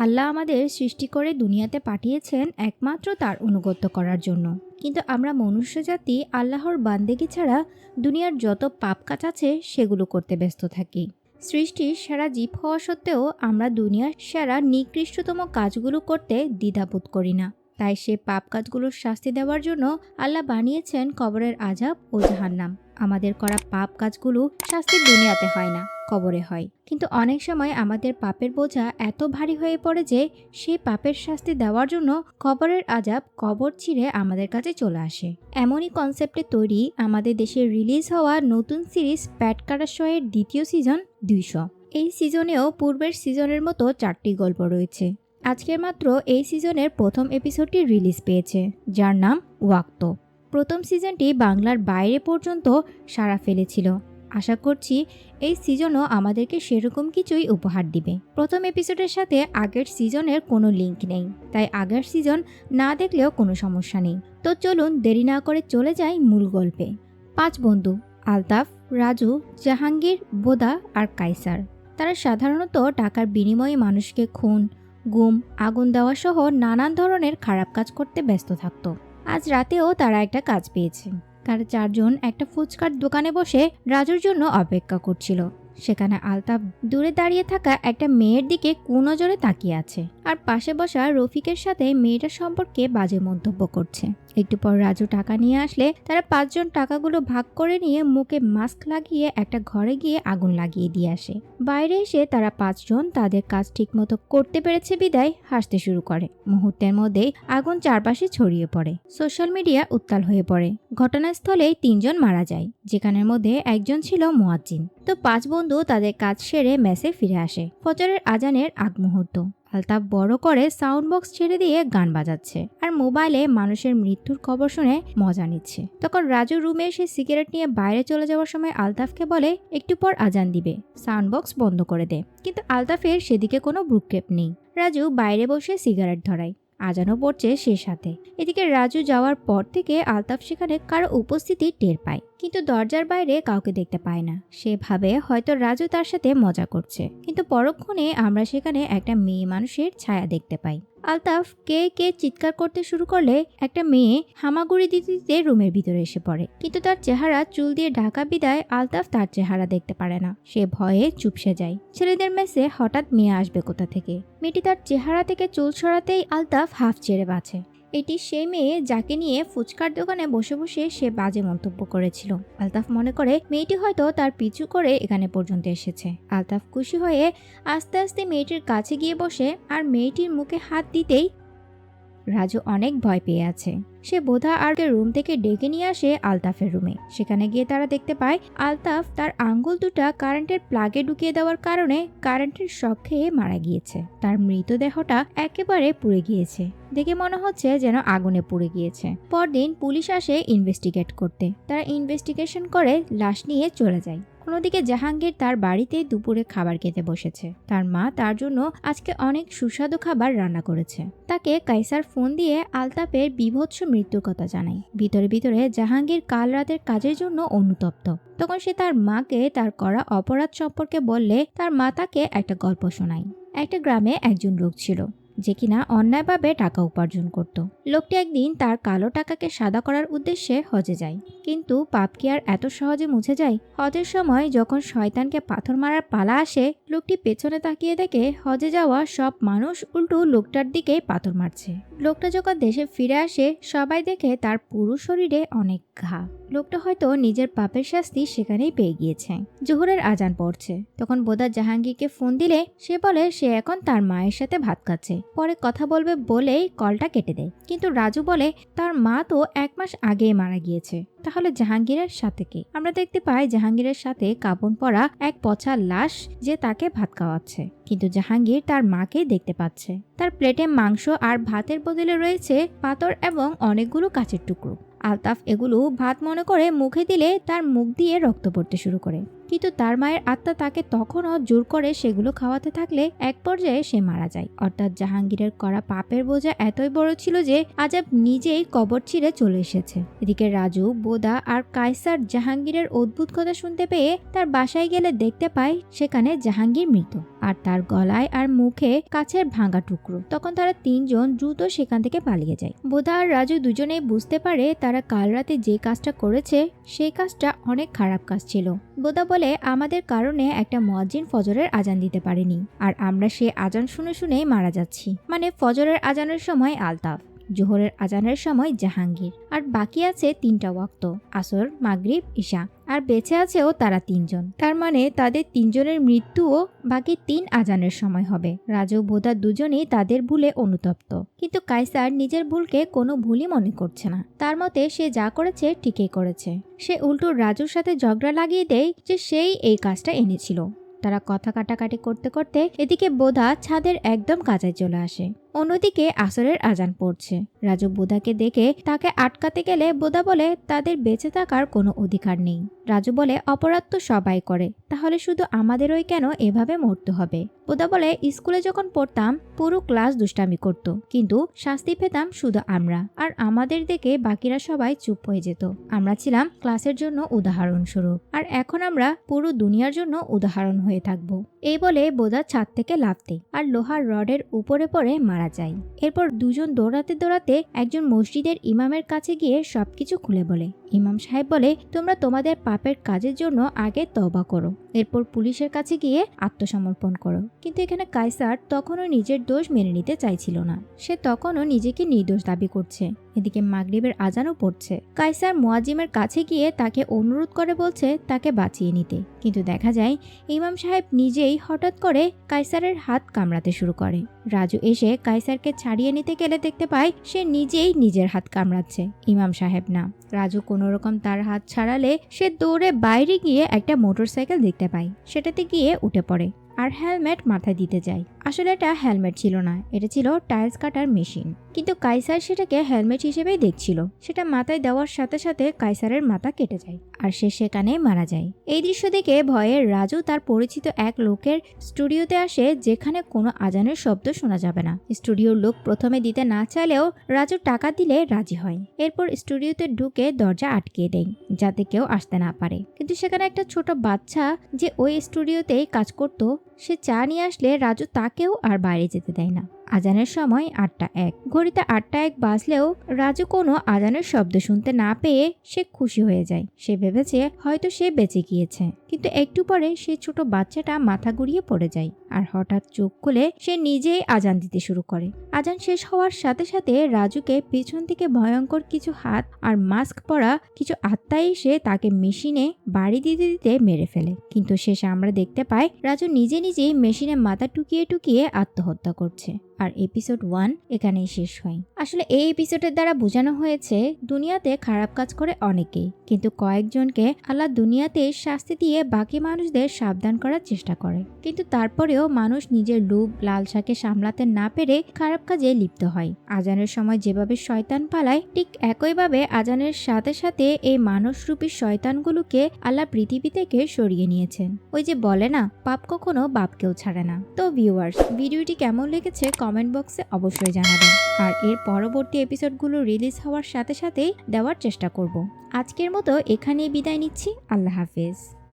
আল্লাহ আমাদের সৃষ্টি করে দুনিয়াতে পাঠিয়েছেন একমাত্র তার আনুগত্য করার জন্য। কিন্তু আমরা মনুষ্য জাতি আল্লাহর বান্দেগী ছাড়া দুনিয়ার যত পাপ কাজ আছে সেগুলো করতে ব্যস্ত থাকি। সৃষ্টির সেরা জীব হওয়া সত্ত্বেও আমরা দুনিয়ার সেরা নিকৃষ্টতম কাজগুলো করতে দ্বিধাবোধ করি না। তাই সে পাপ কাজগুলোর শাস্তি দেওয়ার জন্য আল্লাহ বানিয়েছেন কবরের আযাব ও জাহান্নাম। আমাদের করা পাপ কাজগুলো শাস্তি দুনিয়াতে হয় না, কবরে হয়। কিন্তু অনেক সময় আমাদের পাপের বোঝা এত ভারী হয়ে পড়ে যে সেই পাপের শাস্তি দেওয়ার জন্য কবরের আযাব কবর ছিঁড়ে আমাদের কাছে চলে আসে। এমনই কনসেপ্টে তৈরি আমাদের দেশে রিলিজ হওয়া নতুন সিরিজ প্যাটকারা শোয়ের দ্বিতীয় সিজন 200। এই সিজনেও পূর্বের সিজনের মতো 4টি গল্প রয়েছে। আজকের মাত্র এই সিজনের প্রথম এপিসোডটি রিলিজ পেয়েছে, যার নাম ওয়াক্ত। প্রথম সিজনটি বাংলার বাইরে পর্যন্ত সাড়া ফেলেছিল। আশা করছি এই সিজনও আমাদেরকে সেরকম কিছুই উপহার দিবে। প্রথম এপিসোডের সাথে আগের সিজনের কোনো লিঙ্ক নেই, তাই আগের সিজন না দেখলেও কোনো সমস্যা নেই। তো চলুন দেরি না করে চলে যাই মূল গল্পে। 5 বন্ধু আলতাফ, রাজু, জাহাঙ্গীর, বোদা আর কায়সার। তারা সাধারণত টাকার বিনিময়ে মানুষকে খুন, গুম, আগুন দেওয়া সহ নানান ধরনের খারাপ কাজ করতে ব্যস্ত থাকত। আজ রাতেও তারা একটা কাজ পেয়েছে। তারা 4 জন একটা ফুচকার দোকানে বসে রাজুর জন্য অপেক্ষা করছিল। সেখানে আলতাফ দূরে দাঁড়িয়ে থাকা একটা মেয়ের দিকে কুনজরে তাকিয়ে আছে, আর পাশে বসা রফিকের সাথে মেয়েটার সম্পর্কে বাজে মন্তব্য করছে। একটু পর রাজু টাকা নিয়ে আসলে তারা 5 জন টাকাগুলো ভাগ করে নিয়ে মুখে মাস্ক লাগিয়ে একটা ঘরে গিয়ে আগুন লাগিয়ে দিয়ে আসে। বাইরে এসে তারা 5 জন তাদের কাজ ঠিকমতো করতে পেরেছে বিদায় হাসতে শুরু করে। মুহূর্তের মধ্যেই আগুন চারপাশে ছড়িয়ে পড়ে। সোশ্যাল মিডিয়া উত্তাল হয়ে পড়ে। ঘটনাস্থলেই 3 জন মারা যায়, যেখানের মধ্যে একজন ছিল মুয়াজ্জিন। তো 5 বন্ধু তাদের কাজ সেরে মেসে ফিরে আসে। ফজরের আজানের আগ মুহূর্ত। আলতাফ বড় করে সাউন্ড বক্স ছেড়ে দিয়ে গান বাজাচ্ছে আর মোবাইলে মানুষের মৃত্যুর খবর শুনে মজা নিচ্ছে। তখন রাজু রুমে এসে সিগারেট নিয়ে বাইরে চলে যাওয়ার সময় আলতাফকে বলে একটু পর আজান দিবে, সাউন্ড বক্স বন্ধ করে দে। কিন্তু আলতাফের সেদিকে কোনো ভ্রুক্ষেপ নেই। রাজু বাইরে বসে সিগারেট ধরায়। আজানও পড়ছে সে সাথে। এদিকে রাজু যাওয়ার পর থেকে আলতাফ সেখানে কারো উপস্থিতি টের পায়, কিন্তু দরজার বাইরে কাউকে দেখতে পায় না। সে ভাবে হয়তো রাজু তার সাথে মজা করছে, কিন্তু পরক্ষণে আমরা সেখানে একটা মেয়ে মানুষের ছায়া দেখতে পাই। আলতাফ কে কে চিৎকার করতে শুরু করলে একটা মেয়ে হামাগুড়ি দিতে দিতে রুমের ভিতরে এসে পড়ে, কিন্তু তার চেহারা চুল দিয়ে ঢাকা বিদায় আলতাফ তার চেহারা দেখতে পারে না। সে ভয়ে চুপসে যায়। ছেলেদের মেসে হঠাৎ মেয়ে আসবে কোথা থেকে? মেয়েটি তার চেহারা থেকে চুল সরাতেই আলতাফ হাফ ছেড়ে বাঁচে। এটি সেই মেয়ে যাকে নিয়ে ফুচকার দোকানে বসে বসে সে বাজে মন্তব্য করেছিল। আলতাফ মনে করে মেয়েটি হয়তো তার পিছু করে এখানে পর্যন্ত এসেছে। আলতাফ খুশি হয়ে আস্তে আস্তে মেয়েটির কাছে গিয়ে বসে, আর মেয়েটির মুখে হাত দিতেই রাজু অনেক ভয় পেয়ে আছে। সে বোধা আর রুম থেকে ডেকে নিয়ে আসে আলতাফের রুমে। সেখানে গিয়ে তারা দেখতে পায় আলতাফ তার আঙ্গুল দুটা কারেন্টের প্লাগে ঢুকিয়ে দেওয়ার কারণে কারেন্টের শক খেয়ে মারা গিয়েছে। তার মৃতদেহটা একেবারে পুড়ে গিয়েছে। দেখে মনে হচ্ছে যেন আগুনে পুড়ে গিয়েছে। পরদিন পুলিশ আসে ইনভেস্টিগেট করতে। তারা ইনভেস্টিগেশন করে লাশ নিয়ে চলে যায়। অন্যদিকে জাহাঙ্গীর তার বাড়িতে দুপুরে খাবার খেতে বসেছে। তার মা তার জন্য আজকে অনেক সুস্বাদু খাবার রান্না করেছে। তাকে কায়সার ফোন দিয়ে আলতাফের বিভৎস মৃত্যুর কথা জানায়। ভিতরে ভিতরে জাহাঙ্গীর কাল রাতের কাজের জন্য অনুতপ্ত। তখন সে তার মাকে তার করা অপরাধ সম্পর্কে বললে তার মা তাকে একটা গল্প শোনায়। একটা গ্রামে একজন লোক ছিল যে কিনা অন্যায়ভাবে টাকা উপার্জন করত। লোকটি একদিন তার কালো টাকাকে সাদা করার উদ্দেশ্যে হজে যায়। কিন্তু পাপ কি আর এত সহজে মুছে যায়? হজের সময় যখন শয়তানকে পাথর মারার পালা আসে, লোকটি পেছনে তাকিয়ে দেখে হজে যাওয়া সব মানুষ উল্টো লোকটার দিকেই পাথর মারছে। লোকটা যখন দেশে ফিরে আসে, সবাই দেখে তার পুরো শরীরে অনেক ঘা। লোকটা হয়তো নিজের পাপের শাস্তি সেখানেই পেয়ে গিয়েছে। জোহরের আজান পড়ছে। তখন বোদা জাহাঙ্গীরকে ফোন দিলে সে বলে সে এখন তার মায়ের সাথে ভাত খাচ্ছে, পরে কথা বলবে বলেই কলটা কেটে দেয়। কিন্তু রাজু বলে তার মা তো 1 মাস আগেই মারা গিয়েছে, তাহলে জাহাঙ্গীরের সাথে কে? আমরা দেখতে পাই জাহাঙ্গীরের সাথে কাপড় পরা এক পচা লাশ যে তাকে ভাত খাওয়াচ্ছে, কিন্তু জাহাঙ্গীর তার মাকেই দেখতে পাচ্ছে। তার প্লেটে মাংস আর ভাতের বদলে রয়েছে পাথর এবং অনেকগুলো কাচের টুকরো। আলতাফ এগুলো ভাত মনে করে মুখে দিলে তার মুখ দিয়ে রক্ত পড়তে শুরু করে, কিন্তু তার মায়ের আত্মা তাকে তখনও জোর করে সেগুলো খাওয়াতে থাকলে এক পর্যায়ে সে মারা যায়। অর্থাৎ জাহাঙ্গীরের করা পাপের বোঝা এতই বড় ছিল যে আজাব নিজেই কবর ছিঁড়ে চলে এসেছে। এদিকে রাজু, বোদা আর কায়সার জাহাঙ্গীরের অদ্ভুত কথা শুনতে পেয়ে তার বাসায় গেলে দেখতে পায় সেখানে জাহাঙ্গীর মৃত। আর তার গলায় আর মুখে কাচের ভাঙা টুকরো। তখন তারা তিনজন দ্রুত সেখান থেকে পালিয়ে যায়। বোধা আর রাজু দুজনেই বুঝতে পারে তারা কাল রাতে যে কাজটা করেছে সেই কাজটা অনেক খারাপ কাজ ছিল। বোধা বলে, আমাদের কারণে একটা মুয়াজ্জিন ফজরের আজান দিতে পারেনি, আর আমরা সে আজান শুনে শুনেই মারা যাচ্ছি। মানে ফজরের আজানের সময় আলতাফ, জোহরের আজানের সময় জাহাঙ্গীর, আর বাকি আছে 3টা ওয়াক্ত, আসর, মাগরিব, ঈশা, আর বেঁচে আছেও তারা 3জন। তার মানে তাদের 3জনের মৃত্যুও বাকি 3 আজানের সময় হবে। রাজু বোধা দুজনেই তাদের ভুলে অনুতপ্ত, কিন্তু কায়সার নিজের ভুলকে কোনো ভুলই মনে করছে না। তার মতে সে যা করেছে ঠিকই করেছে। সে উল্টো রাজুর সাথে ঝগড়া লাগিয়ে দেয় যে সেই এই কাজটা এনেছিল। তারা কথা কাটাকাটি করতে করতে এদিকে বোধা ছাদের একদম কাছায় চলে আসে। অন্যদিকে আসরের আজান পড়ছে। রাজু বোধাকে দেখে তাকে আটকাতে গেলে বোধা বলে তাদের বেঁচে থাকার কোনো অধিকার নেই। রাজু বলে, অপরাধ তো সবাই করে, তাহলে শুধু আমাদেরই কেন এভাবে মরতে হবে? বোধা বলে, স্কুলে যখন পড়তাম পুরো ক্লাস দুষ্টামি করত, কিন্তু শাস্তি পেতাম শুধু আমরা, আর আমাদের দেখে বাকিরা সবাই চুপ হয়ে যেত। আমরা ছিলাম ক্লাসের জন্য উদাহরণস্বরূপ, আর এখন আমরা পুরো দুনিয়ার জন্য উদাহরণ হয়ে থাকব। এই বলে বোধা ছাদ থেকে লাফ দেয় আর লোহার রডের উপরে পড়ে মারা যায়। এরপর দুজন দৌড়াতে দৌড়াতে একজন মসজিদের ইমামের কাছে গিয়ে সবকিছু খুলে বলে। ইমাম সাহেব বলে, তোমরা তোমাদের পাপের কাজের জন্য আগে তওবা করো, এরপর পুলিশের কাছে গিয়ে আত্মসমর্পণ করো। কিন্তু এখানে কায়সার তখনও নিজের দোষ মেনে নিতে চাইছিল না। সে তখনও নিজেকে নির্দোষ দাবি করছে। এদিকে মাগরিবের আজানও পড়ছে। কায়সার মুয়াজ্জিমের কাছে গিয়ে তাকে অনুরোধ করে বলছে তাকে বাঁচিয়ে নিতে, কিন্তু দেখা যায় ইমাম সাহেব নিজেই হঠাৎ করে কায়সারের হাত কামড়াতে শুরু করে। রাজু এসে কায়সারকে ছাড়িয়ে নিতে গেলে দেখতে পায় সে নিজেই নিজের হাত কামড়াচ্ছে, ইমাম সাহেব না। রাজু কোনোরকম তার হাত ছাড়ালে সে দৌড়ে বাইরে গিয়ে একটা মোটরসাইকেল দেখতে পায়, সেটাতে গিয়ে উঠে পড়ে আর হেলমেট মাথায় দিতে যায়। আসলে এটা হেলমেট ছিল না, এটা ছিল টাইলস কাটার মেশিন, কিন্তু কায়সার সেটাকে হেলমেট হিসেবেই দেখছিল। সেটা মাথায় দেওয়ার সাথে সাথে কায়সারের মাথা কেটে যায় আর সে সেখানে মারা যায়। এই দৃশ্য দেখে ভয়ে রাজু তার পরিচিত এক লোকের স্টুডিওতে আসে, যেখানে কোনো আজানের শব্দ শোনা যাবে না। স্টুডিওর লোক প্রথমে দিতে না চাইলেও রাজু টাকা দিলে রাজি হয়। এরপর স্টুডিওতে ঢুকে দরজা আটকিয়ে দেয় যাতে কেউ আসতে না পারে। কিন্তু সেখানে একটা ছোট বাচ্চা যে ওই স্টুডিওতেই কাজ করত, সে চা নিয়ে আসলে রাজু তাকেও আর বাইরে যেতে দেয় না। আজানের সময় 8টা 1, ঘড়িতে 8টা 1 বাজলেও রাজু কোনো আজানের শব্দ শুনতে না পেয়ে সে খুশি হয়ে যায়। সে ভেবেছে হয়তো সে বেঁচে গিয়েছে, কিন্তু একটু পরে সেই ছোট বাচ্চাটা মাথা ঘুরিয়ে পড়ে যায় আর হঠাৎ চোখ খুলে সে নিজেই আজান দিতে শুরু করে। আজান শেষ হওয়ার সাথে সাথে রাজুকে পেছন থেকে ভয়ঙ্কর কিছু হাত আর মাস্ক পরা কিছু আত্মা এসে তাকে মেশিনে বাড়ি দিতে দিতে মেরে ফেলে। কিন্তু শেষে আমরা দেখতে পাই রাজু নিজে নিজেই মেশিনে মাথা টুকিয়ে টুকিয়ে আত্মহত্যা করছে। আর এপিসোড 1 এখানেই শেষ হয়। আসলে এই এপিসোডের দ্বারা বোঝানো হয়েছে দুনিয়াতে খারাপ কাজ করে অনেকেই, কিন্তু কয়েকজনকে আল্লাহ দুনিয়াতে শাস্তি দিয়ে বাকি মানুষদের সাবধান করার চেষ্টা করে। কিন্তু তারপরেও মানুষ নিজের লোভ লালসাকে সামলাতে না পেরে খারাপ কাজে লিপ্ত হয়। আজানের সময় যেভাবে শয়তান পালায়, ঠিক একইভাবে আজানের সাথে সাথে এই মানসরূপী শয়তানগুলোকে আল্লাহ পৃথিবী থেকে সরিয়ে নিয়েছেন। ওই যে বলে না, পাপ কখনো বাপকেও ছাড়ে না। তো ভিউয়ার্স, ভিডিওটি কেমন লেগেছে কমেন্ট বক্সে অবশ্যই জানাবেন, আর এর পরবর্তী এপিসোডগুলো রিলিজ হওয়ার সাথে সাথেই দেওয়ার চেষ্টা করব। আজকের মতো এখানেই বিদায় নিচ্ছি। আল্লাহ হাফেজ।